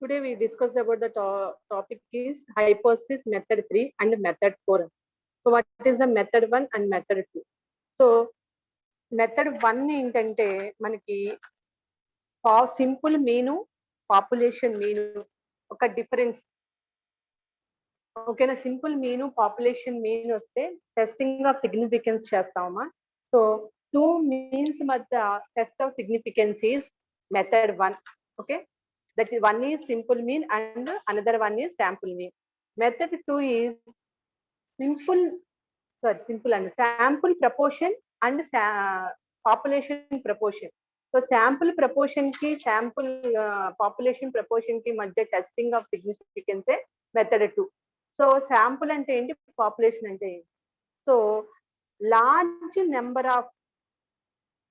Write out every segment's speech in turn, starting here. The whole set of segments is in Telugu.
Today we discussed about the topic is hypothesis method 3 and method 4. So what is the method 1 and method 2? So method 1 ఏంటంటే మనకి సింపుల్ మీను పాపులేషన్ మీను ఒక డిఫరెన్స్ ఓకేనా సింపుల్ మీను పాపులేషన్ మీన్ వస్తే టెస్టింగ్ ఆఫ్ సిగ్నిఫికెన్స్ చేస్తామా సో టూ మీన్స్ మధ్య test of significance is method 1 okay that is one is simple mean and another one is sample mean. Method 2 is simple and sample proportion and population proportion. So sample proportion ki sample population proportion ki madhya testing of significance method 2. So sample ante enti population ante enti. So large number of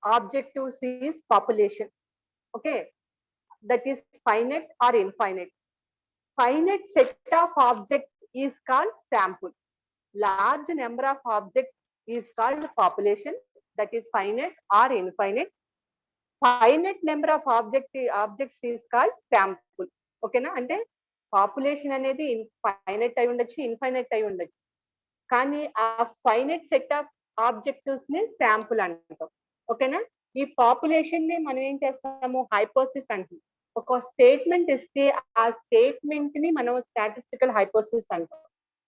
objectives is population. Okay, that is finite or infinite. Finite set of objects is called sample. Large number of objects is called population, that is finite or infinite. Finite number of objects is called sample. Okay na? Ante population అనేది finite అయి ఉండొచ్చు infinite అయి ఉండొచ్చు కానీ ఆ finite set of objectives ని sample అంటాం ఓకేనా ఈ పాపులేషన్ ని మనం ఏం చేస్తాము హైపోథసిస్ అంటాం ఒక స్టేట్మెంట్ ఇస్తే ఆ స్టేట్మెంట్ ని మనం స్టాటిస్టికల్ హైపోథసిస్ అంటాం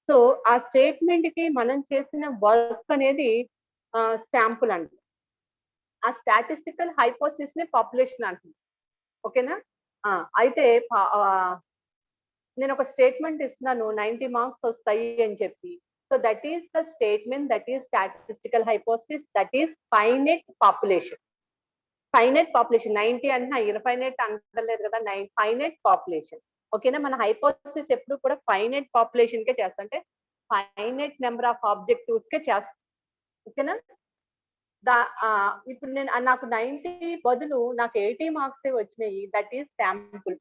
సో ఆ స్టేట్మెంట్ కి మనం చేసిన వర్క్ అనేది శాంపుల్ అంటాం ఆ స్టాటిస్టికల్ హైపోథసిస్ ని పాపులేషన్ అంటాం ఓకేనా అయితే నేను ఒక స్టేట్మెంట్ ఇస్తున్నాను 90 మార్క్స్ వస్తాయి అని చెప్పి so that is the statement that is statistical hypothesis that is finite population 90 అంటున్నా ఇన్ఫైనైట్ అంటలేదు కదా ఫైనైట్ పాపులేషన్ ఓకేనా మన హైపోథసిస్ ఎప్పుడు కూడా ఫైనైట్ పాపులేషన్ కే చేస్తాం అంటే ఫైనైట్ నెంబర్ ఆఫ్ ఆబ్జెక్టివ్స్ కే చేస్తాం ఓకేనా ఇప్పుడు నేను నాకు 90 బదులు నాకు 80 మార్క్స్ వచ్చినాయి దట్ ఈస్ శాంపుల్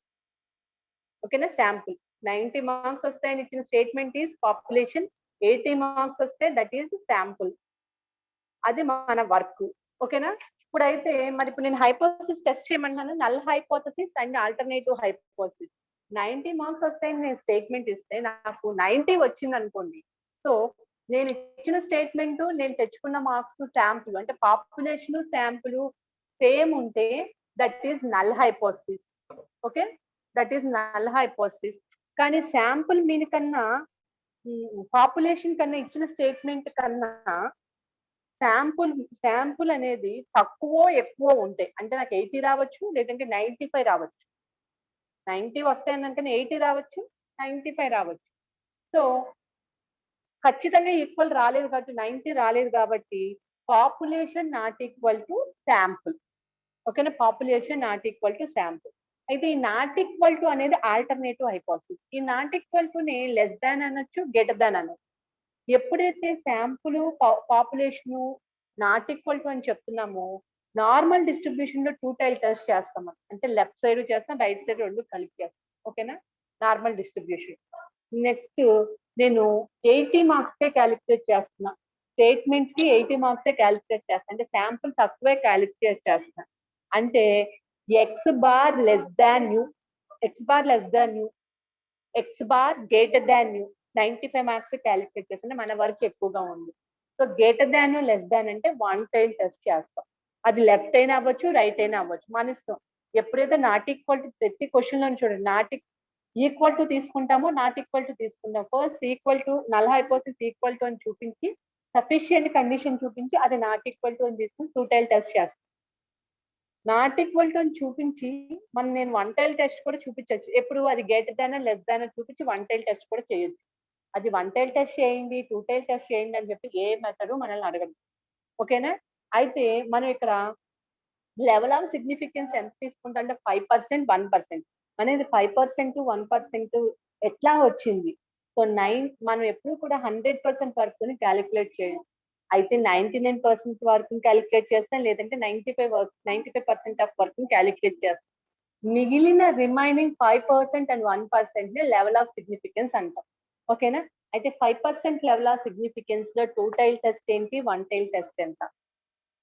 ఓకేనా శాంపుల్ 90 మార్క్స్ వస్తాయని ఇచ్చిన స్టేట్మెంట్ ఈస్ పాపులేషన్ 80 మార్క్స్ వస్తే దట్ ఈస్ శాంపుల్ అది మన వర్క్ ఓకేనా ఇప్పుడైతే మరి ఇప్పుడు నేను హైపోథసిస్ టెస్ట్ చేయమంటాను null hypothesis and alternative hypothesis 90 marks వస్తాయని నేను స్టేట్మెంట్ ఇస్తే నాకు 90 వచ్చింది అనుకోండి సో నేను ఇచ్చిన స్టేట్మెంట్ నేను తెచ్చుకున్న మార్క్స్ శాంపుల్ అంటే పాపులేషన్ శాంపుల్ సేమ్ ఉంటే that is null hypothesis okay that is null hypothesis కానీ శాంపుల్ మీన్ కన్నా పాపులేషన్ కన్నా ఇచ్చిన స్టేట్మెంట్ కన్నా శాంపుల్ అనేది తక్కువ ఎక్కువ ఉంటాయి అంటే నాకు 80 రావచ్చు లేదంటే 95 రావచ్చు 90 వస్తాయనుకనే 80 రావచ్చు 95 రావచ్చు సో ఖచ్చితంగా ఈక్వల్ రాలేదు కాబట్టి 90 రాలేదు కాబట్టి population not equal to sample ఓకేనా population not equal to sample అయితే ఈ నాట్ ఈక్వల్ టు అనేది ఆల్టర్నేటివ్ హైపోథసిస్ ఈ నాట్ ఈక్వల్ టు ని లెస్ దాన్ అనొచ్చు గ్రేటర్ దాన్ అనొచ్చు ఎప్పుడైతే sample population not equal to అని చెప్తున్నామో నార్మల్ డిస్ట్రిబ్యూషన్ లో 2 టైల్ టెస్ట్ చేస్తాం అంటే లెఫ్ట్ సైడ్ చేస్తాం రైట్ సైడ్ రెండు కలిపి చేస్తాం ఓకేనా నార్మల్ డిస్ట్రిబ్యూషన్ నెక్స్ట్ నేను 80 మార్క్స్ కే క్యాలిక్యులేట్ చేస్తున్నా స్టేట్మెంట్ కి 80 మార్క్స్ క్యాలిక్యులేట్ చేస్తాను అంటే శాంపుల్ తక్కువే క్యాలిక్యులేట్ చేస్తాను అంటే x bar less than new X bar less than new X bar greater than new 95 marks calculate చేస్తే మన వర్క్ ఎక్కువగా ఉంది so greater than less than అంటే 1 టైల్ టెస్ట్ చేస్తాం అది లెఫ్ట్ అయినా అవ్వచ్చు రైట్ అయినా అవ్వచ్చు మన ఇష్టం ఎప్పుడైతే నాట్ ఈక్వల్ టు ప్రతి క్వశ్చన్ లో చూడండి నాట్ ఈక్వల్ టు తీసుకుంటామో నాట్ ఈక్వల్ టు తీసుకుంటాం first equal to null hypothesis equal to అని చూపించి సఫిషియెంట్ కండిషన్ చూపించి అది నాట్ ఈక్వల్ టు అని తీసుకుని 2 టైల్ టెస్ట్ చేస్తాం నాట్ ఈక్వల్ టు అని చూపించి నేను 1 టైల్ టెస్ట్ కూడా చూపించవచ్చు ఎప్పుడు అది గ్రేటర్ దాన్ లెస్ దాన్ చూపించి 1 టైల్ టెస్ట్ కూడా చేయొచ్చు అది 1 టైల్ టెస్ట్ చేయండి 2 టైల్ టెస్ట్ చేయండి అని చెప్పి ఏ మెథడ్ మనల్ని అడగదు ఓకేనా అయితే మనం ఇక్కడ లెవెల్ ఆఫ్ సిగ్నిఫికెన్స్ ఎంత తీసుకుంటా అంటే 5% 1% అనేది 5% 1% ఎట్లా వచ్చింది సో మనం ఎప్పుడు కూడా 100% వరకు క్యాలిక్యులేట్ చేయాలి అయితే 99% వరకు క్యాలిక్యులేట్ చేస్తాం లేదంటే 95% ఆఫ్ వరకు క్యాలిక్యులేట్ చేస్తాం మిగిలిన రిమైనింగ్ 5% అండ్ 1% ని లెవెల్ ఆఫ్ సిగ్నిఫికెన్స్ అంటాం ఓకేనా అయితే 5% లెవెల్ ఆఫ్ సిగ్నిఫికెన్స్ లో 2 టైల్ టెస్ట్ ఏంటి 1 టైల్ టెస్ట్ ఎంత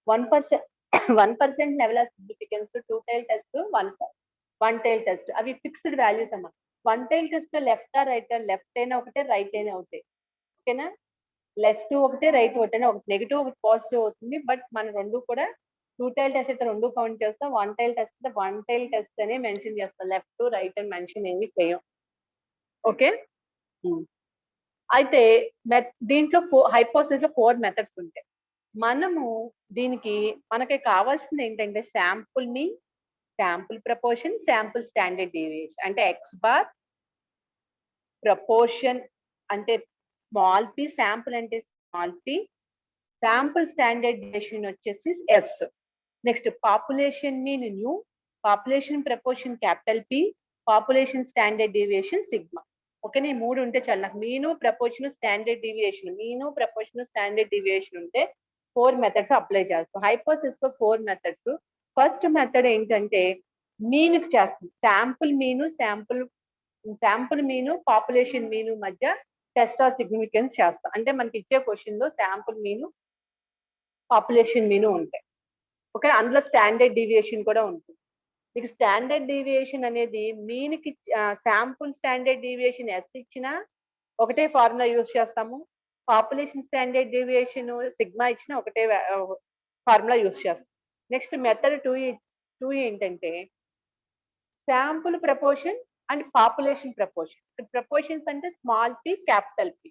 1% లెవెల్ ఆఫ్ సిగ్నిఫికెన్స్ లో 2 tile test 1 one tail test అవి ఫిక్స్డ్ వాల్యూస్ అమ్మా. వన్ టైల్ టెస్ట్ లో లెఫ్ట్ రైట్, లెఫ్ట్ అయినా ఒకటే, రైట్ అయినా ఒకటే. ఓకేనా? లెఫ్ట్ ఒకటే, రైట్ ఒకటే, ఒకటి నెగిటివ్ ఒకటి పాజిటివ్ అవుతుంది. బట్ మనం రెండు కూడా టూ టైల్ టెస్ట్ అయితే రెండు కౌంట్ చేస్తాం, వన్ టైల్ టెస్ట్ అయితే వన్ టైల్ టెస్ట్ అనే మెన్షన్ చేస్తాం, లెఫ్ట్ రైట్ అని మెన్షన్ ఏమి చేయం. ఓకే. అయితే దీంట్లో హైపోథసిస్ లో 4 మెథడ్స్ ఉంటాయి. మనము దీనికి మనకి కావాల్సింది ఏంటంటే sample mean, sample proportion, sample standard deviation. అంటే ఎక్స్ బార్, ప్రపోర్షన్ అంటే స్మాల్ పి, శాంపుల్ అంటే small p, sample standard deviation వచ్చేసి s. Next population mean nu, population proportion capital p, population standard deviation sigma. ఓకేనా? ఈ మూడు ఉంటే చాలు నాకు. Mean, proportion, standard deviation, mean, proportion, standard deviation ఉంటే 4 మెథడ్స్ అప్లై చేస్తాం. హైపోథసిస్ లో 4 మెథడ్స్. ఫస్ట్ మెథడ్ ఏంటంటే మీన్ కి చేస్తాం. శాంపుల్ మీను పాపులేషన్ మీను మధ్య టెస్ట్ ఆఫ్ సిగ్నిఫికెన్స్ చేస్తాం. అంటే మనకి ఇచ్చే క్వశ్చన్ లో శాంపుల్ మీను, పాపులేషన్ మీను ఉంటాయి. ఓకే, అందులో స్టాండర్డ్ డీవియేషన్ కూడా ఉంటుంది. మీకు స్టాండర్డ్ డీవియేషన్ అనేది మీన్ కి శాంపుల్ స్టాండర్డ్ డీవియేషన్ ఎస్ ఇచ్చినా ఒకటే ఫార్ములా యూజ్ చేస్తాము, పాపులేషన్ స్టాండర్డ్ డీవియేషన్ సిగ్మా ఇచ్చినా ఒకటే ఫార్ములా యూజ్ చేస్తాం. నెక్స్ట్ మెథడ్ 2 ఏంటంటే sample proportion and population proportion. Proportions అంటే స్మాల్ పి, క్యాపిటల్ పి.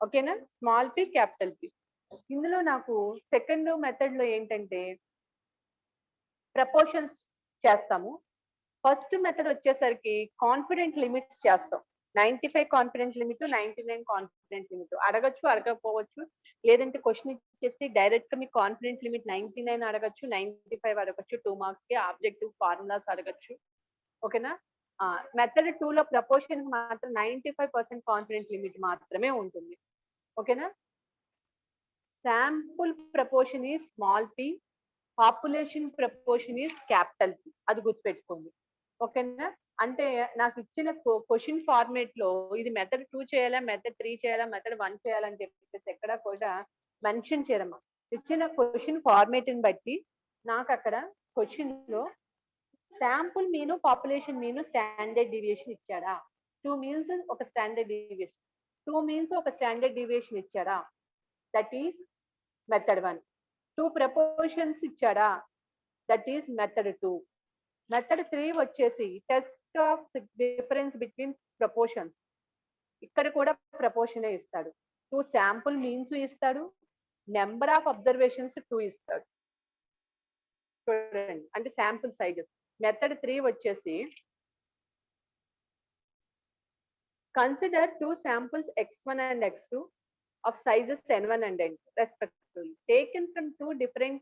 ఓకేనా? Small P, capital P. ఇందులో నాకు సెకండ్ మెథడ్ లో ఏంటంటే ప్రపోర్షన్స్ చేస్తాము. ఫస్ట్ మెథడ్ వచ్చేసరికి కాన్ఫిడెంట్ లిమిట్స్ చేస్తాం. 95 కాన్ఫిడెంట్ లిమిట్, 99 కాన్ఫిడెంట్ లిమిట్. అడగచ్చు, అడగకపోవచ్చు. లేదంటే క్వశ్చన్ ఇచ్చేసి డైరెక్ట్ గా మీకు కాన్ఫిడెంట్ లిమిట్ 99 అడగచ్చు, 95 అడగచ్చు, 2 మార్క్స్ కి ఆబ్జెక్టివ్ ఫార్ములాస్ అడగచ్చు. ఓకేనా? మెథడ్ 2 లో ప్రపోర్షన్ మాత్రం 95% కాన్ఫిడెంట్ లిమిట్ మాత్రమే ఉంటుంది. ఓకేనా? Sample proportion is small P, population proportion is capital P. అది గుర్తుపెట్టుకోండి. ఓకేనా? అంటే నాకు ఇచ్చిన క్వశ్చన్ ఫార్మేట్ లో ఇది మెథడ్ 2 చేయాలా, మెథడ్ 3 చేయాలా, మెథడ్ 1 చేయాలని చెప్పేసి ఎక్కడ కూడా మెన్షన్ చేయరమ్మా. ఇచ్చిన క్వశ్చన్ ఫార్మేట్ ని బట్టి నాకు అక్కడ క్వశ్చన్ లో శాంపుల్ మీను, పాపులేషన్ మీను, స్టాండర్డ్ డీవియేషన్ ఇచ్చాడా, 2 మీన్స్ ఒక స్టాండర్డ్ డీవియేషన్, 2 మీన్స్ ఒక స్టాండర్డ్ డీవియేషన్ ఇచ్చాడా, దట్ ఈస్ మెథడ్ 1. 2 ప్రపోర్షన్స్ ఇచ్చాడా, దట్ ఈస్ మెథడ్ 2. మెథడ్ 3 వచ్చేసి test of difference between proportions. ఇక్కడ కూడా ప్రపోర్షనే ఇస్తాడు. 2 శాంపుల్ మీన్స్ ఇస్తాడు, నెంబర్ ఆఫ్ అబ్జర్వేషన్స్ 2 ఇస్తాడు. చూడండి, అంటే శాంపుల్ సైజెస్. మెథడ్ 3 వచ్చేసి consider 2 samples x1 and x2 of sizes n1 and n2 respectively, taken from 2 different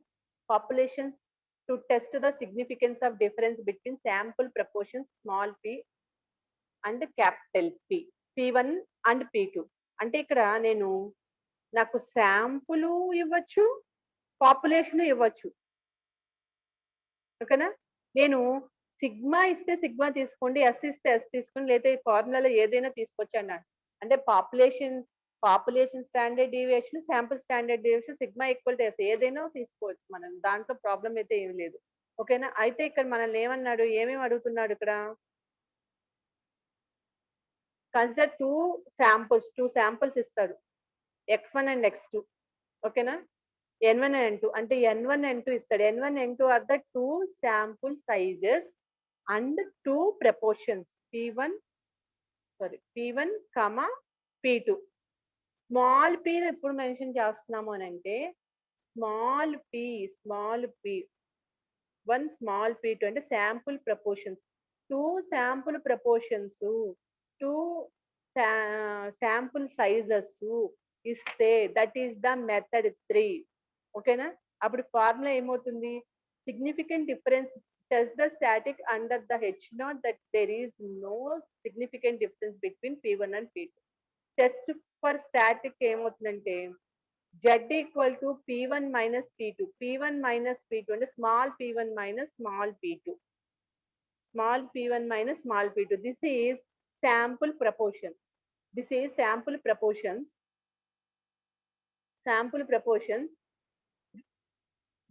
populations to test the significance of difference between sample proportions small p and capital P, P1 and P2. అంటే ఇక్కడ నేను నాకు శాంపుల్ ఇవ్వచ్చు, పాపులేషన్ ఇవ్వచ్చు. ఓకేనా? నేను సిగ్మా ఇస్తే సిగ్మా తీసుకోండి, ఎస్ ఇస్తే ఎస్ తీసుకోండి, లేదా ఫార్ములాలో ఏదైనా తీసుకోవచ్చు అన్నాడు. అంటే population standard deviation, sample standard deviation, sigma equal to S ఏదైనా తీసుకోవచ్చు మనం, దాంట్లో ప్రాబ్లం అయితే ఏమి లేదు. ఓకేనా? అయితే ఇక్కడ మనల్ని ఏమన్నాడు, ఏమేమి అడుగుతున్నాడు ఇక్కడ? కన్సిడర్ 2 శాంపుల్స్ ఇస్తాడు, x1 and x2. ఓకేనా? n1 and n2 అంటే n1 n2 ఇస్తాడు. n1 n2 are the 2 sample sizes and 2 proportions p1 p2. Small p ఎప్పుడు మెన్షన్ చేస్తున్నాము అని అంటే స్మాల్ p 1 స్మాల్ p2 అంటే sample proportions. 2 sample proportions, 2 sample sizes ఇస్తే దట్ ఈస్ ద మెథడ్ 3. ఓకేనా? అప్పుడు ఫార్ములా ఏమవుతుంది, significant difference test the static under the h0 that there is no significant difference between p1 and p2. Test for static ఏమవుతుందంటే z equal to p1 minus p2, p1 minus p2 అంటే small p1 minus small p2, small p1 minus small p2. This is sample proportions. Sample proportions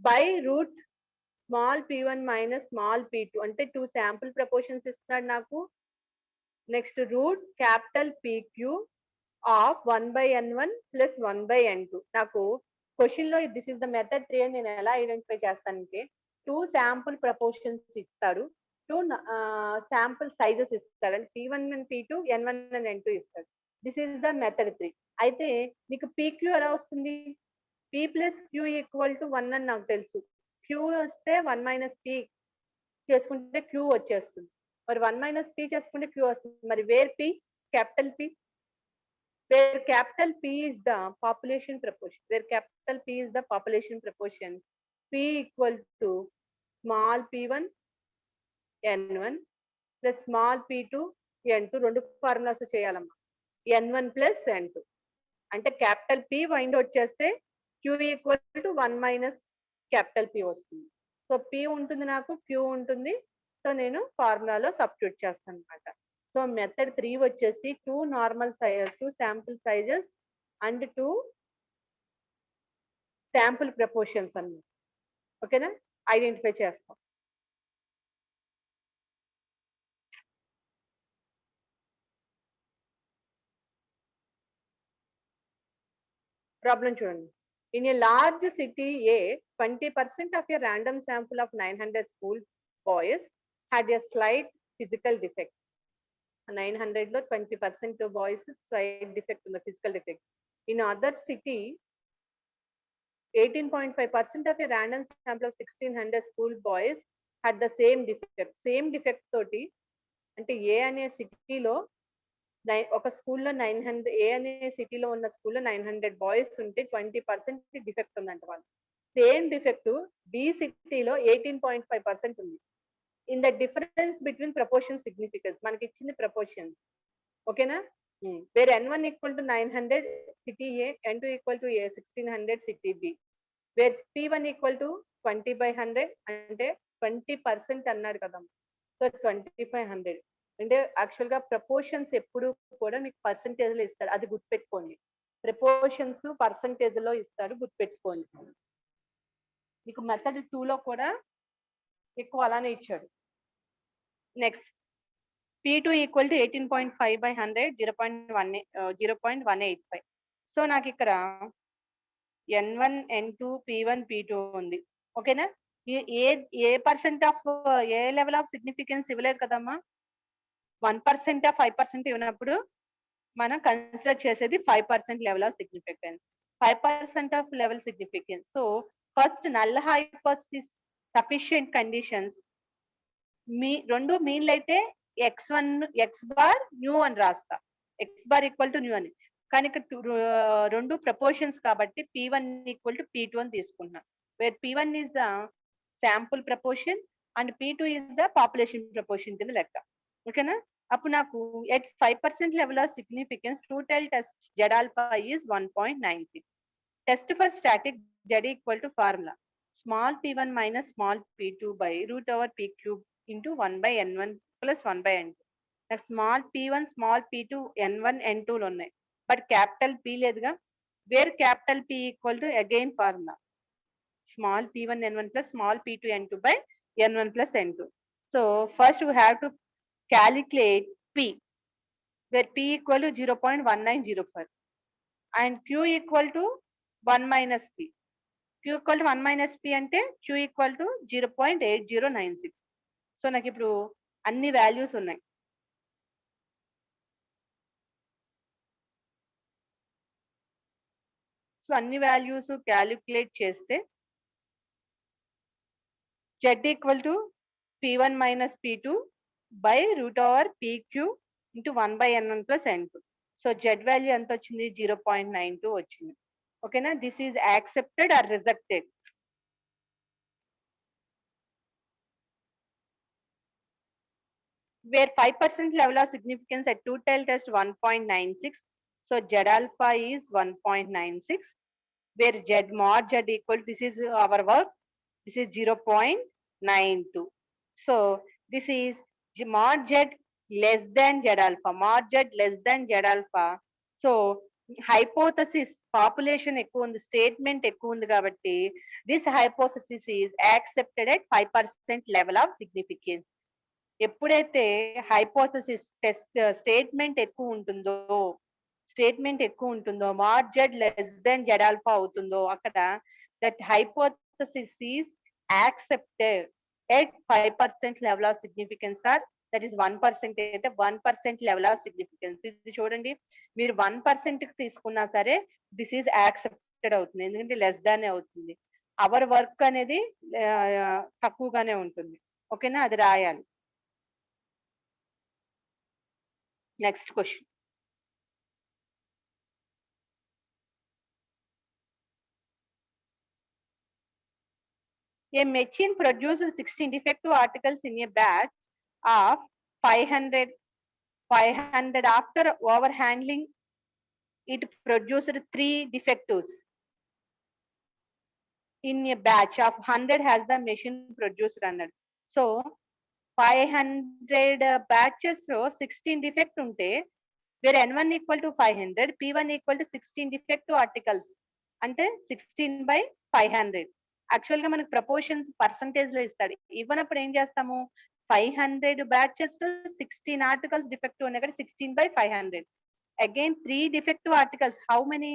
by root small p1 minus small p2 అంటే 2 శాంపుల్ ప్రపోర్షన్స్ ఇస్తున్నాడు నాకు. Next root capital PQ of 1/n1 plus 1/n2. నాకు క్వశ్చన్ లో దిస్ ఇస్ ద మెథడ్ 3 అని నేను ఎలా ఐడెంటిఫై చేస్తానంటే 2 శాంపుల్ ప్రపోర్షన్స్ ఇస్తాడు, 2 శాంపుల్ సైజెస్ ఇస్తాడు, అంటే p1 and p2, n1 and n2 ఇస్తాడు. This is the method 3. అయితే నీకు PQ ఎలా వస్తుంది? p plus q equal to 1 అని నాకు తెలుసు. q వస్తే 1 మైనస్ p చేసుకుంటే q వచ్చేస్తుంది. మరి 1 మైనస్ p చేసుకుంటే q వస్తుంది. మరి where p? Capital P. Where capital P is the population proportion, where capital P is the population proportion, P equal to small p1 n1 plus small p2 n2. రెండు ఫార్ములాస్ చేయాలమ్మా. n1 ప్లస్ n2 అంటే క్యాపిటల్ P వైండ్ అవుట్ చేస్తే Q equal to 1 minus capital P వస్తుంది. సో P ఉంటుంది, నాకు Q ఉంటుంది. సో నేను ఫార్ములాలో సబ్స్టిట్యూట్ చేస్తాను అనమాట. సో మెథడ్ 3 వచ్చేసి 2 sample sizes and 2 sample proportions అన్నమాట. ఓకేనా, ఐడెంటిఫై చేస్తాం. ప్రాబ్లం చూడండి. In a large city A, 20% of a random sample of 900 school boys had a slight physical defect. 900 లో 20% బాయ్స్ స్లైట్ డిఫెక్ట్ ఉంది, physical defect. In other city 18.5% of a random sample of 1600 school boys had the same defect. Same defect తోటి అంటే ఏ అనే సిటీలో ఒక స్కూల్లో 900, ఏ అనే సిటీలో ఉన్న స్కూల్లో 900 బాయ్స్ ఉంటే 20% డిఫెక్ట్ ఉందంట వాళ్ళు. సేమ్ డిఫెక్ట్ డి సిటీలో 18.5% ఉంది. In the difference between proportion significance మనకి ఇచ్చింది ప్రపోర్షన్స్. ఓకేనా, where n1 equal to 900 city A, n2 equal to 1600 city B, where p1 equal to 20/100 అంటే 20% అన్నాడు కదా. సో 2500 అంటే యాక్చువల్ గా ప్రపోర్షన్స్ ఎప్పుడు కూడా మీకు పర్సంటేజ్ లో ఇస్తాడు, అది గుర్తుపెట్టుకోండి. ప్రపోర్షన్స్ పర్సంటేజ్ లో ఇస్తాడు, గుర్తుపెట్టుకోండి. మీకు మెథడ్ 2 లో కూడా ఎక్కువ అలానే ఇచ్చాడు. Next p2 equal to 18.5/100 0.185. So నాకు ఇక్కడ n1 n2 p1 p2 ఉంది. ఓకేనా, a percent of a level of significance ఇవ్వలేదు కదమ్మా. 1% 5% ఇవ్వనప్పుడు మనం కన్సిడర్ చేసేది 5% level of significance, 5% of level significance. So first null hypothesis sufficient conditions, మీ రెండు మీన్లు అయితే x1 x బార్ న్యూ అని రాస్తా, x bar equal to new అని. కానీ ఇక్కడ రెండు ప్రపోర్షన్స్ కాబట్టి p1 ఈక్వల్ టు p2 అని తీసుకుంటున్నాను. Where p1 is the sample proportion and p2 is the population proportion కింద లెక్క. ఓకేనా, అప్పుడు నాకు at 5% level of significance total test Z alpha is 1.96. Test for static Z equal to formula small p1 minus small p2 by root over p cube into 1/n1 plus 1/n2. Next small p1 small p2 n1 n2 లు ఉన్నాయి, బట్ క్యాపిటల్ P లేదుగా. Where capital P equal to again formula small p1 n1 plus small p2 n2 by n1 plus n2. So first we have to calculate P, where P equal to 0.1904 and Q equal to 1 minus P. Q equal to 1 minus P అంటే Q equal to 0.8096. సో నాకు ఇప్పుడు అన్ని వాల్యూస్ ఉన్నాయి. సో అన్ని వాల్యూస్ క్యాలిక్యులేట్ చేస్తే Z equal to P1 minus P2 by root over PQ into 1/n1 plus n2. So Z value ఎంత వచ్చింది? 0.92 వచ్చింది. ఓకేనా, this is accepted or rejected. Where 5% level of significance at two-tailed test 1.96. So Z alpha is 1.96. where Z mod Z equal, this is our work, this is 0.92. So this is mod Z less than Z alpha, mod Z less than Z alpha. So hypothesis population ఎక్కువ ఉంది, స్టేట్మెంట్ ఎక్కువ ఉంది కాబట్టి this hypothesis is accepted at 5% level of significance. ఎప్పుడైతే హైపోథసిస్ స్టేట్మెంట్ ఎక్కువ ఉంటుందో mod Z less than Z alpha అవుతుందో అక్కడ that hypothesis is accepted at 5% level of significance or that is 1% అయితే 1% లెవెల్ ఆఫ్ సిగ్నిఫికెన్స్. ఇది చూడండి, మీరు 1% కి తీసుకున్నా సరే దిస్ ఈజ్ యాక్సెప్టెడ్ అవుతుంది, ఎందుకంటే లెస్ దానే అవుతుంది. అవర్ వర్క్ అనేది తక్కువగానే ఉంటుంది. ఓకేనా, అది రాయాలి. Next question. A machine produces 16 defective articles in a batch of 500. After overhandling, it produced 3 defectives. In a batch of 100 has the machine produced 100. So 500 batches లో 16 defect ఉంటే where n1 equal to 500, p1 equal to 16 defective articles అంటే 16/500. యాక్చువల్ గా మనకు ప్రపోర్షన్స్ పర్సంటేజ్ లో ఇస్తాడు, ఇవ్వనప్పుడు ఏం చేస్తాము 500 బ్యాచెస్ లో 16 ఆర్టికల్స్ డిఫెక్టివ్ ఉన్నాయి కదా 16/500. Again 3 defective articles how many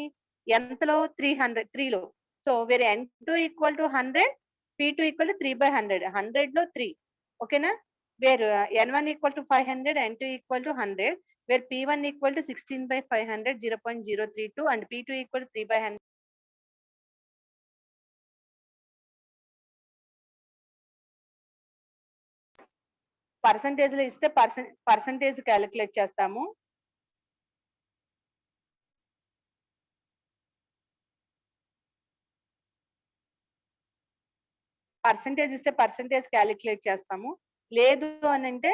ఎంతలో 300 3 లో. సో వేరే n2 equal to 100, p2 equal to 3/100, 100 లో 3. ఓకేనా, where n1 equal to 500, n2 equal to 100, where p1 equal to 16/500, 0.032 and p2 equal to 3/100. Percentage లో ఇస్తే పర్సంటేజ్ క్యాలిక్యులేట్ చేస్తాము. పర్సంటేజ్ ఇస్తే పర్సంటేజ్ క్యాలిక్యులేట్ చేస్తాము. లేదు అని అంటే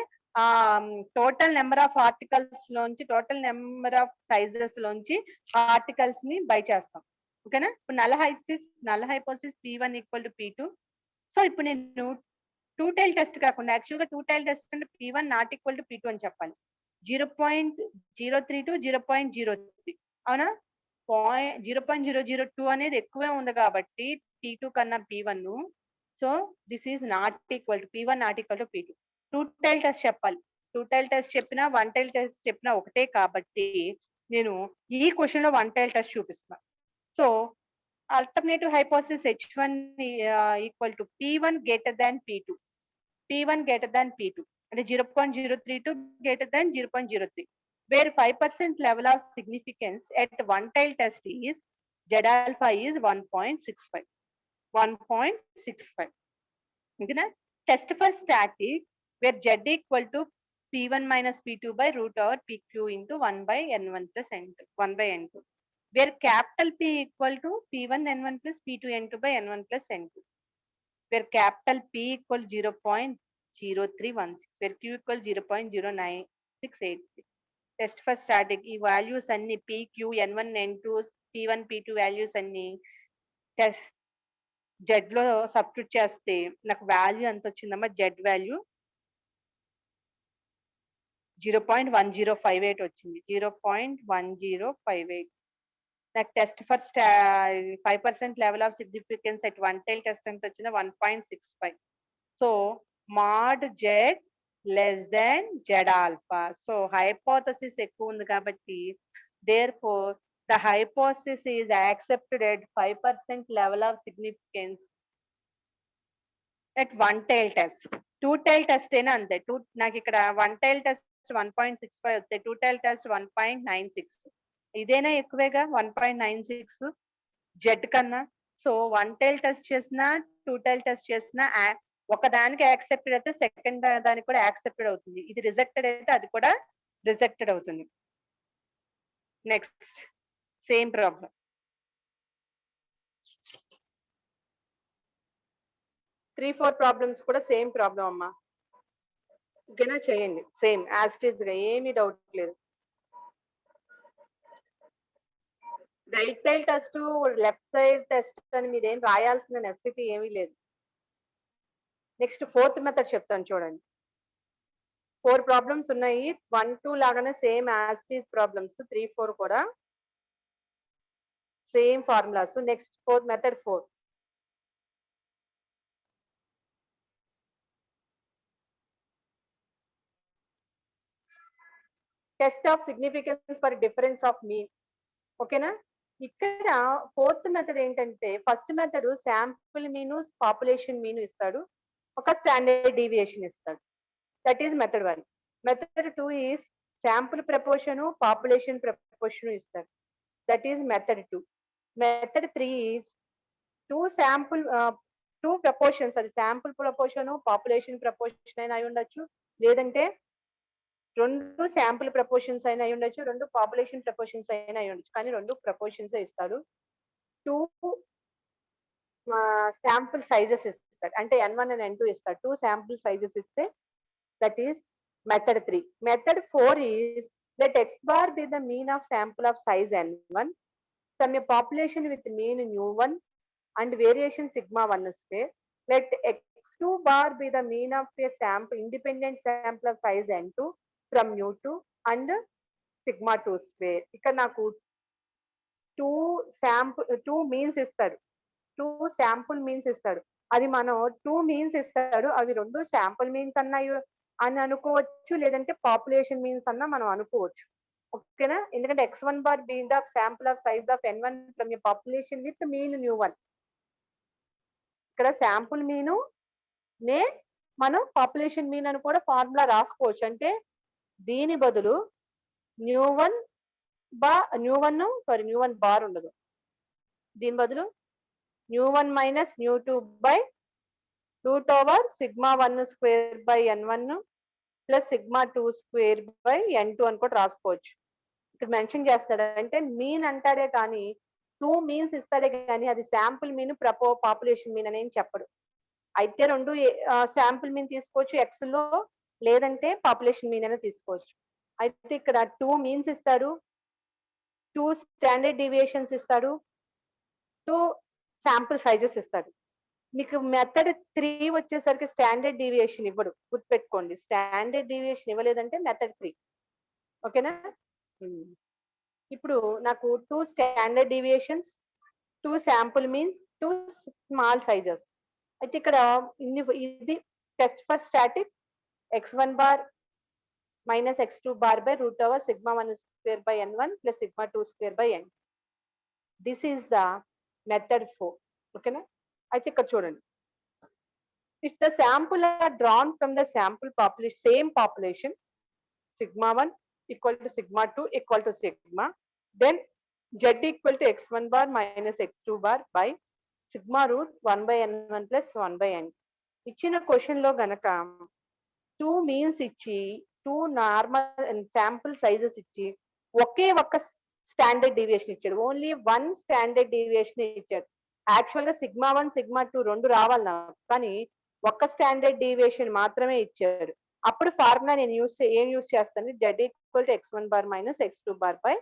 టోటల్ నెంబర్ ఆఫ్ ఆర్టికల్స్ లోంచి, టోటల్ నెంబర్ ఆఫ్ సైజెస్ లోంచి ఆర్టికల్స్ ని బై చేస్తాం. ఓకేనా, ఇప్పుడు null hypothesis p1 equal to p2. So ఇప్పుడు నేను 2 టైల్ టెస్ట్ కాకుండా యాక్చువల్ గా 2 టైల్ టెస్ట్ అంటే p1 not equal to p2 అని చెప్పాలి. 0.032, 0.03 అవునా, 0.002 అనేది ఎక్కువే ఉంది కాబట్టి p2 కన్నా p1. So this is not equal to p1 not equal to p2. 2 tile test చెప్పాలి, 2 టైల్ టెస్ట్ చెప్పినా 1 టైల్ టెస్ట్ చెప్పినా ఒకటే కాబట్టి నేను ఈ క్వశ్చన్ లో 1 టైల్ టెస్ట్ చూపిస్తున్నా. So alternative hypothesis H1 equal to P1 greater than P2. P1 greater than P2 and 0.032 greater than 0.03, where 5% level of significance at one tile test is Z alpha is 1.65. 1.65. Okay, test for static where Z equal to P1 minus P2 by root over PQ into 1/n1 plus n2, 1/n2. Where capital P equal to P1 n1 plus P2 n2 by n1 plus n2. Where capital P equal 0.0316, where Q equal 0.09683. Test for static. ఈ వాల్యూస్ అన్ని P, Q, n1, n2, P1, P2 values అన్ని టెస్ట్ జెడ్ లో సబ్స్టిట్యూట్ చేస్తే నాకు వాల్యూ ఎంత వచ్చిందమ్మా, జెడ్ వాల్యూ 0.1058 వచ్చింది. 0.1058. నాకు test for 5% level of significance at one tail test ఎంత వచ్చింది 1.65. So mod Z less than Z alpha. So hypothesis ఎక్కువ ఉంది కాబట్టి therefore the hypothesis is accepted at 5% level of significance at one tail test. 2 tail test అయినా అంతే. నాకు ఇక్కడ 1 tail test 1.65 వస్తాయి, 2 tail test 1.96. ఇదేనా ఎక్కువేగా 1.96 జెడ్ కన్నా. సో 1 tail టెస్ట్ చేసినా 2 tail టెస్ట్ చేసినా ఒక దానికి యాక్సెప్టెడ్ అయితే సెకండ్ దానికి కూడా యాక్సెప్టెడ్ అవుతుంది, ఇది రిజెక్టెడ్ అయితే అది కూడా రిజెక్టెడ్ అవుతుంది. Next same problem. Three four problems కూడా సేమ్ ప్రాబ్లం అమ్మా, ఓకేనా, చేయండి సేమ్ యాజ్ ఇట్ ఈస్ గా, ఏమీ డౌట్ లేదు. Right side test left side test అని మీరేం రాయాల్సిన నెసెసిటీ ఏమీ లేదు. నెక్స్ట్ ఫోర్త్ మెథడ్ చెప్తాను చూడండి. 4 ప్రాబ్లమ్స్ ఉన్నాయి, 1, 2 లాగానే same as it is problems, 3, 4 కూడా Same formula. So next fourth method 4. Test of significance for difference of mean. ఓకేనా? ఇక్కడ ఫోర్త్ మెథడ్ ఏంటంటే first method sample mean population mean ఇస్తాడు, ఒక స్టాండర్డ్ డీవియేషన్ ఇస్తాడు. That is method 1. Method 2 is sample proportion population proportion ఇస్తాడు. That is method 2. Method 3 is two proportions, అది శాంపుల్ ప్రపోర్షన్ పాపులేషన్ ప్రపోర్షన్ అయినా అయి ఉండొచ్చు, లేదంటే రెండు శాంపుల్ ప్రపోర్షన్స్ అయినా అయి ఉండొచ్చు, రెండు పాపులేషన్ ప్రపోర్షన్స్ అయినా అయి ఉండొచ్చు, కానీ రెండు ప్రపోర్షన్స్ ఇస్తాడు. 2 శాంపుల్ సైజెస్ ఇస్తాడు, అంటే N1 and N2 ఇస్తాడు. 2 శాంపుల్ సైజెస్ ఇస్తే that is method 3. Method 4 is let x bar be the mean of sample of size N1 from a population with mean mu1 and variation sigma 1 square. Let x2 bar be the mean of a sample independent sample of size N2 from mu2 and sigma 2 square. ఇక్కడ నాకు 2 మీన్స్ ఇస్తాడు, 2 శాంపుల్ మీన్స్ ఇస్తాడు. అది మనం 2 మీన్స్ ఇస్తాడు, అవి రెండు శాంపుల్ మీన్స్ అన్నాయి అని అనుకోవచ్చు, లేదంటే పాపులేషన్ మీన్స్ అన్నా మనం అనుకోవచ్చు. ఓకేనా? ఎందుకంటే x1 bar being the sample of size of N1 from a population with mean mu1. ఇక్కడ శాంపుల్ మీను నే మనం పాపులేషన్ మీన్ అని కూడా ఫార్ములా రాసుకోవచ్చు. అంటే దీని బదులు న్యూ1 బార్ ఉండదు, దీని బదులు nu one minus nu two by root over sigma 1 square by N1 plus sigma 2 square by N2 అని కూడా రాసుకోవచ్చు. ఇక్కడ మెన్షన్ చేస్తాడు, అంటే మీన్ అంటాడే కానీ 2 మీన్స్ ఇస్తాడే కానీ అది శాంపుల్ మీన్ పాపులేషన్ మీన్ అనేది చెప్పడు. అయితే రెండు శాంపుల్ మీన్ తీసుకోవచ్చు ఎక్స్ లో, లేదంటే పాపులేషన్ మీన్ అయినా తీసుకోవచ్చు. అయితే ఇక్కడ 2 మీన్స్ ఇస్తాడు, 2 స్టాండర్డ్ డీవియేషన్స్ ఇస్తాడు, 2 శాంపుల్ సైజెస్ ఇస్తాడు. మీకు మెథడ్ 3 వచ్చేసరికి స్టాండర్డ్ డీవియేషన్ ఇవ్వడు, గుర్తుపెట్టుకోండి. స్టాండర్డ్ డీవియేషన్ ఇవ్వలేదంటే మెథడ్ 3. ఓకేనా? ఇప్పుడు నాకు 2 standard deviations, 2 sample means, 2 small sizes. అయితే ఇక్కడ ఇది test for static x1 bar minus x2 bar by root over sigma 1 square by N1 plus sigma 2 square by N. This is the method 4. Okay na? అయితే ఇక్కడ చూడండి, if the sample are drawn from the sample population, same population, sigma 1 equal to sigma 2 equal to sigma, then z equal to x1 bar minus x2 bar by sigma root 1 by N1 plus 1 by N. ఇచ్చిన క్వశ్చన్ లో గనక 2 మీన్స్ ఇచ్చి 2 నార్మల్ శాంపుల్ సైజెస్ ఇచ్చి ఒకే ఒక్క స్టాండర్డ్ డీవియేషన్ ఇచ్చాడు, ఓన్లీ 1 స్టాండర్డ్ డీవియేషన్ ఇచ్చాడు. యాక్చువల్ గా సిగ్మా 1 సిగ్మా 2 రెండు రావాలి నాకు, కానీ ఒక్క స్టాండర్డ్ డీవియేషన్ మాత్రమే ఇచ్చాడు. అప్పుడు ఫార్ములా నేను ఏం యూస్ చేస్తాను, z equal to x1 bar minus x2 bar by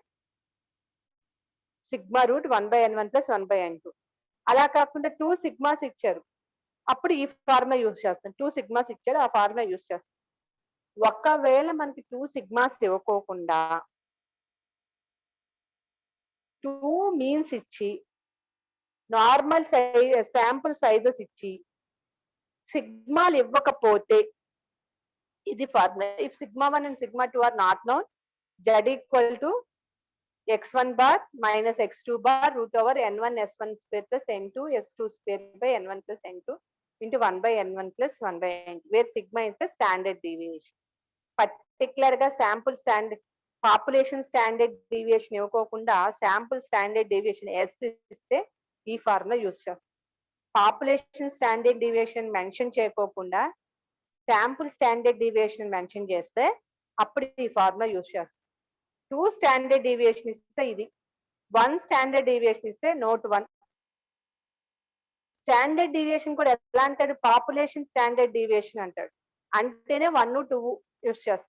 sigma root 1 by N1 plus 1 by N2. అలా కాకుండా 2 సిగ్మాస్ ఇచ్చారు, అప్పుడు ఈ ఫార్ములా యూస్ చేస్తాను. 2 సిగ్మాస్ ఇచ్చాడు, ఆ ఫార్ములా యూస్ చేస్తాను. ఒకవేళ మనకి 2 సిగ్మాస్ ఇవ్వకోకుండా 2 మీన్స్ ఇచ్చి నార్మల్ శాంపుల్ సైజెస్ ఇచ్చి సిగ్మాలు ఇవ్వకపోతే ఇది formula. If sigma 1 and sigma 2 are not known, z equal to x1 bar minus x2 bar root over N1 S1 square plus N2 S2 square by N1 plus N2 into 1 by N1 plus 1 by N2, where sigma is the standard deviation. Particular గా sample standard population standard deviation ఇవ్వకోకుండా శాంపుల్ స్టాండర్డ్ డీవియేషన్ ఎస్ ఇస్తే ఈ ఫార్ములా యూస్ చేస్తాం. పాపులేషన్ స్టాండర్డ్ డీవియేషన్ మెన్షన్ చేయకోకుండా శాంపుల్ స్టాండర్డ్ డీవియేషన్ మెన్షన్ చేస్తే అప్పుడు ఈ ఫార్ములా యూస్ చేస్తాం. 2 స్టాండర్డ్ డీవియేషన్ ఇస్తే ఇది, 1 స్టాండర్డ్ డీవియేషన్ ఇస్తే నోట్ 1. స్టాండర్డ్ డీవియేషన్ కూడా ఎలా అంటాడు, పాపులేషన్ స్టాండర్డ్ డీవియేషన్ అంటాడు, అంటేనే 1 2 యూస్ చేస్తాం.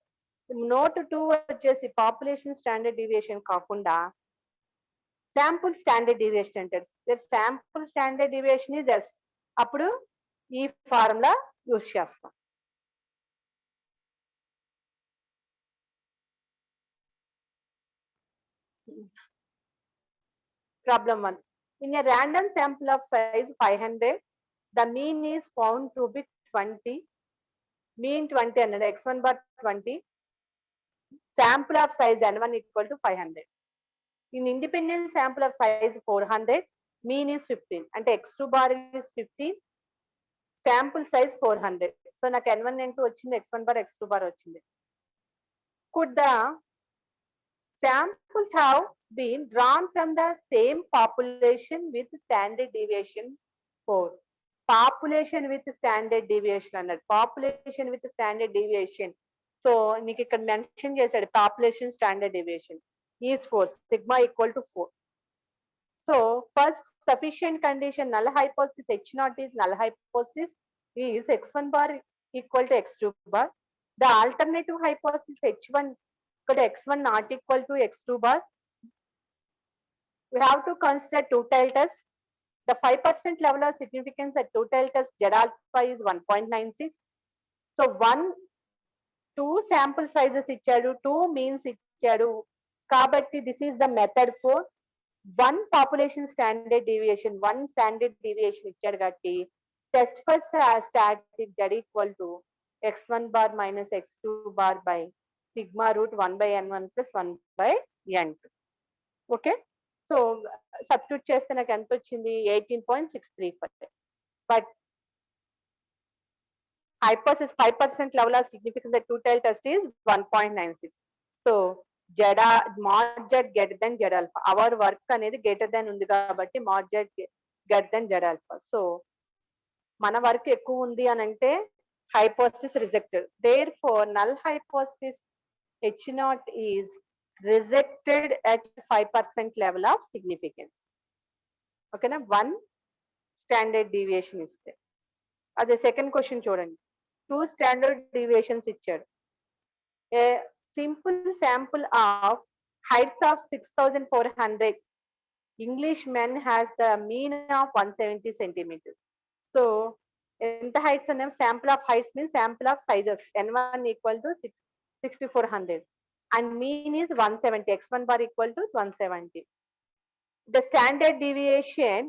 నోట్ 2 వచ్చేసి పాపులేషన్ స్టాండర్డ్ డీవియేషన్ కాకుండా శాంపుల్ స్టాండర్డ్ డీవియేషన్ అంటాడు. Sample standard deviation is S, అప్పుడు ఈ ఫార్ములా యూస్ చేస్తాం. Problem 1. In a random sample of size 500, the mean is found to be 20. Mean 20 and x1 bar 20. Sample of size n1 equal to 500. In independent sample of size 400, mean is 15. And x2 bar is 15. Sample size 400. So నాకు n1 n2 వచ్చింది, x1 bar x2 bar వచ్చింది. Could the samples have been drawn from the same population with standard deviation 4? Population with standard deviation అన్నాడు. Population with standard deviation. So నీకు ఇక్కడ మెన్షన్ చేశాడు population standard deviation is 4. Sigma equal to 4. So first sufficient condition null hypothesis H0 is null hypothesis is x1 bar equal to x2 bar. The alternative hypothesis H1 equal to x1 not equal to x2 bar. We have to consider two-tail test. The 5% level of significance at two-tail test Z alpha is 1.96. So 2 sample sizes ఇచ్చాడు, 2 means ఇచ్చాడు కాబట్టి this is the method for 1 population standard deviation, 1 standard deviation ఇచ్చాడు కాబట్టి test for static Z equal to x1 bar minus x2 bar by sigma root 1 by n1 plus 1 by n2. Okay, so substitute చేస్తే నాకు ఎంత వచ్చింది 18.635. But hypothesis 5% level of significance at two-tail test is 1.96. So mod z greater than z alpha. Our work అనేది greater than ఉంది కాబట్టి mod z greater than z alpha. So మన వర్క్ ఎక్కువ ఉంది అని అంటే hypothesis rejected. Therefore null hypothesis H0 is rejected at 5% level of significance. Okay na, 1 standard deviation ఇస్తే. అదే సెకండ్ క్వశ్చన్ చూడండి, 2 standard deviations ఇచ్చాడు. A simple sample of heights of 6,400 English men has the mean of 170 centimeters. So ఎంత heights అన్నాం, sample of heights means sample of sizes n1 equal to 6,400 and mean is 170, x1 bar equal to 170. The standard deviation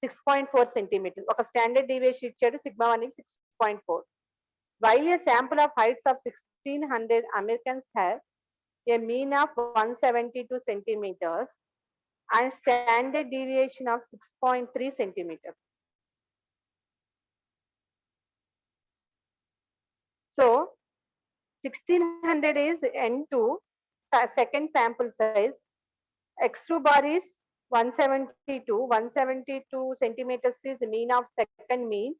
6.4 centimeters. ఒక standard deviation ఇచ్చాడు, sigma 1 is 6.4. While a sample of heights of 1,600 Americans have a mean of 172 centimeters and standard deviation of 6.3 centimeters. So 1,600 is N2, second sample size. X2 bar is 172 centimeters is the mean of second mean,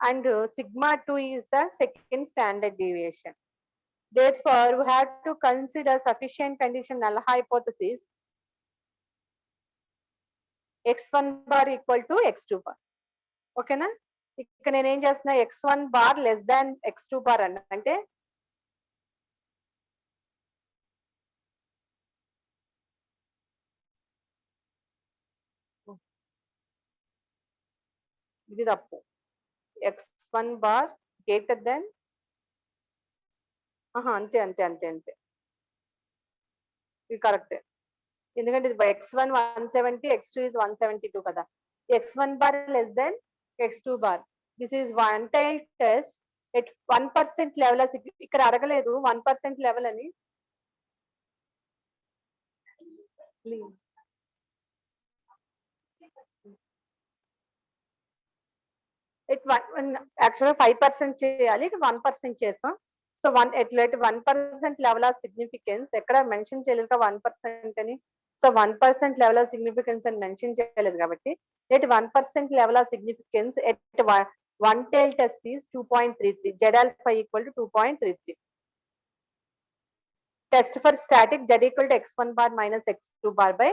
and sigma 2 is the second standard deviation. Therefore we have to consider sufficient condition null hypothesis x1 bar equal to x2 bar. Okay na, ఇక్కడ నేను ఏం చేస్తున్నా, x1 bar less than x2 bar అంటే ఇది తప్పు, x1 bar greater than అంతే అంతే అంతే అంతే ఇది కరెక్ట్. ఎందుకంటే ఇది x1 170, x2 is 172 కదా. x1 bar less than x2 bar. This is one tail test at 1% level. ఇక్కడ అడగలేదు 1% level అని. యాక్చువల్గా 5% చేయాలి, 1% చేస్తాం. సో 1% లెవెల్ ఆఫ్ సిగ్నిఫికెన్స్ ఎక్కడ మెన్షన్ చేయలేదు 1% అని. సో 1% లెవెల్ ఆఫ్ సిగ్నిఫికెన్స్ అని మెన్షన్ చేయలేదు కాబట్టి at 1% level of significance at one tail test is 2.33. Z alpha equal to 2.33. Test for static Z equal to x1 bar minus x2 bar by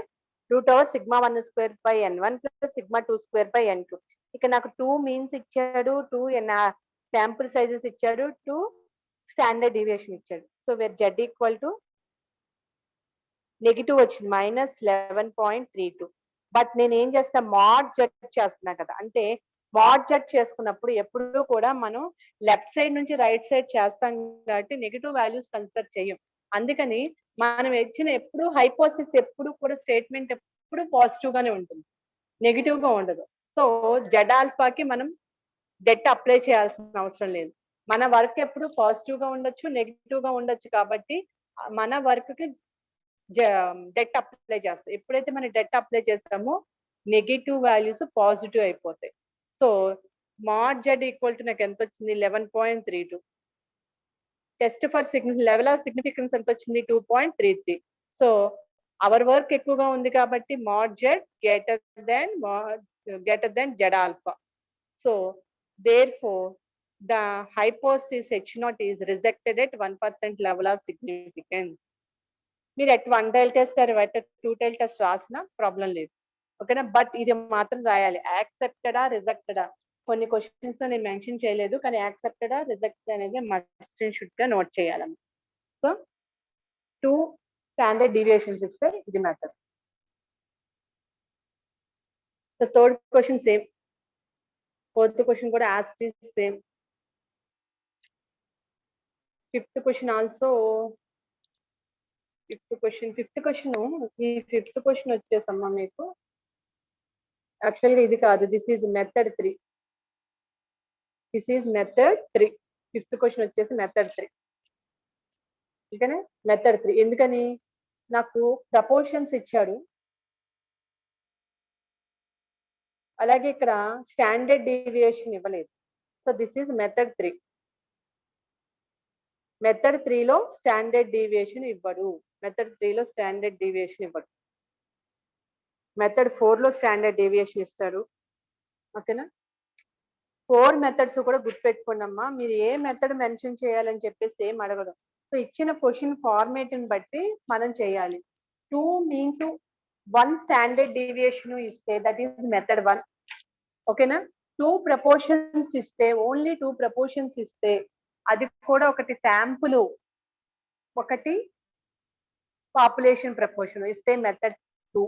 root over sigma 1 square by n1 plus sigma 2 square by n2. ఇక్కడ నాకు 2 మీన్స్ ఇచ్చాడు, 2 శాంపుల్ సైజెస్ ఇచ్చాడు, 2 స్టాండర్డ్ డీవియేషన్ ఇచ్చాడు. So where Z equal to negative వచ్చింది -11.32. బట్ నేను ఏం చేస్తా, మాడ్ జెడ్ చేస్తున్నా కదా, అంటే మాడ్ జెడ్ చేసుకున్నప్పుడు ఎప్పుడు కూడా మనం లెఫ్ట్ సైడ్ నుంచి రైట్ సైడ్ చేస్తాం కాబట్టి నెగిటివ్ వాల్యూస్ కన్సిడర్ చేయం. అందుకని మనం ఇచ్చిన ఎప్పుడు హైపోథిసిస్ ఎప్పుడు కూడా స్టేట్మెంట్ ఎప్పుడు పాజిటివ్ గానే ఉంటుంది, నెగిటివ్ గా ఉండదు. సో జెడ్ ఆల్ఫాకి మనం డెట్ అప్లై చేయాల్సిన అవసరం లేదు. మన వర్క్ ఎప్పుడు పాజిటివ్ గా ఉండొచ్చు, నెగిటివ్ గా ఉండొచ్చు కాబట్టి మన వర్క్ కి డెట్ అప్లై చేస్తాం. ఎప్పుడైతే మనం డెట్ అప్లై చేస్తామో నెగిటివ్ వాల్యూస్ పాజిటివ్ అయిపోతాయి. So mod Z equal to నాకు ఎంత వచ్చింది 11.32. Test for level of significance ఎంత వచ్చింది 2.33. సో అవర్ వర్క్ ఎక్కువగా ఉంది కాబట్టి mod Z greater than Z alpha. So therefore the hypothesis H0 is rejected at 1% level of significance. మీరు at 1 tail test or 2 tail test రాసినా ప్రాబ్లం లేదు, ఓకేనా. బట్ ఇది మాత్రం రాయాలి, యాక్సెప్టెడా రిజెక్టెడా. కొన్ని క్వశ్చన్స్ నేను మెన్షన్ చేయలేదు, కానీ యాక్సెప్టెడా రిజెక్టెడ్ అనేది మస్ట్ అండ్ షుడ్ గా నోట్ చేయాలి. సో 2 స్టాండర్డ్ డీవియేషన్స్ ఇస్తే ఇది method. So third question same, fourth question కూడా as it is same, fifth question also. Fifth question వచ్చేసమ్మా మీకు యాక్చువల్గా ఇది కాదు, this is method 3. Fifth question వచ్చేసి మెథడ్ 3, ఓకేనా. మెథడ్ 3 ఎందుకని, నాకు ప్రపోర్షన్స్ ఇచ్చాడు, అలాగే ఇక్కడ స్టాండర్డ్ డీవియేషన్ ఇవ్వలేదు. So this is method 3. Method 3లో స్టాండర్డ్ డీవియేషన్ ఇవ్వడు. మెథడ్ 3లో స్టాండర్డ్ డీవియేషన్ ఇవ్వడు. మెథడ్ 4లో స్టాండర్డ్ డీవియేషన్ ఇస్తాడు, ఓకేనా. 4 మెథడ్స్ కూడా గుర్తుపెట్టుకోండి అమ్మా. మీరు ఏ మెథడ్ మెన్షన్ చేయాలని చెప్పేసి ఏం అడగడం. సో ఇచ్చిన క్వశ్చన్ ఫార్మేట్ ని బట్టి మనం చేయాలి. 2 మీన్స్ 1 స్టాండర్డ్ డీవియేషన్ ఇస్తే దట్ ఈస్ మెథడ్ 1, ఓకేనా. 2 ప్రపోర్షన్స్ ఇస్తే, ఓన్లీ 2 ప్రపోర్షన్స్ ఇస్తే, అది కూడా ఒకటి శాంపుల్, ఒకటి పాపులేషన్ ప్రపోర్షన్ ఇస్తే మెథడ్ 2.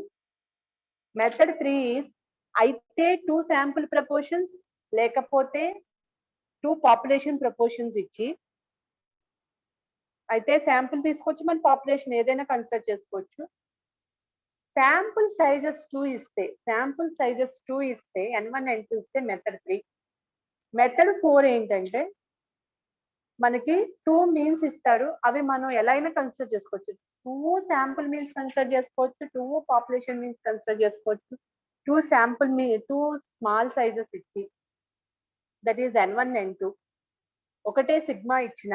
మెథడ్ 3 అయితే 2 శాంపుల్ ప్రపోర్షన్స్ లేకపోతే 2 పాపులేషన్ ప్రపోర్షన్స్ ఇచ్చి, అయితే శాంపుల్ తీసుకొచ్చి మన పాపులేషన్ ఏదైనా కన్సిడర్ చేసుకోవచ్చు. శాంపుల్ సైజెస్ 2 ఇస్తే, N1 N2 ఇస్తే మెథడ్ 3. మెథడ్ 4 ఏంటంటే మనకి 2 మీన్స్ ఇస్తారు, అవి మనం ఎలా అయినా కన్సిడర్ చేసుకోవచ్చు. 2 శాంపుల్ మీన్స్ కన్సిడర్ చేసుకోవచ్చు, 2 పాపులేషన్ మీన్స్ కన్సిడర్ చేసుకోవచ్చు. 2 స్మాల్ సైజెస్ ఇచ్చి, దట్ ఈస్ N1 N2, ఒకటే సిగ్మా ఇచ్చిన,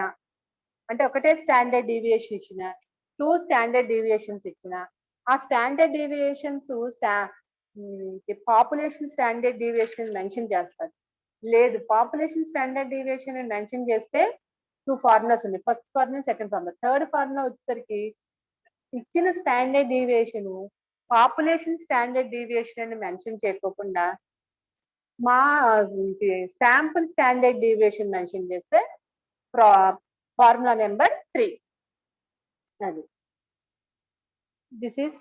అంటే ఒకటే స్టాండర్డ్ డీవియేషన్ ఇచ్చిన, 2 స్టాండర్డ్ డీవియేషన్స్ ఇచ్చిన, ఆ standard deviations population standard deviation mention చేస్తారు. లేదు, పాపులేషన్ స్టాండర్డ్ డీవియేషన్ మెన్షన్ చేస్తే 2 ఫార్ములాస్ ఉన్నాయి, first formula, second formula. Third formula వచ్చేసరికి ఇచ్చిన standard deviation population standard deviation అని మెన్షన్ చేయకోకుండా మా శాంపుల్ స్టాండర్డ్ డీవియేషన్ మెన్షన్ చేస్తే ఫార్ములా నెంబర్ 3. అది దిస్ ఈస్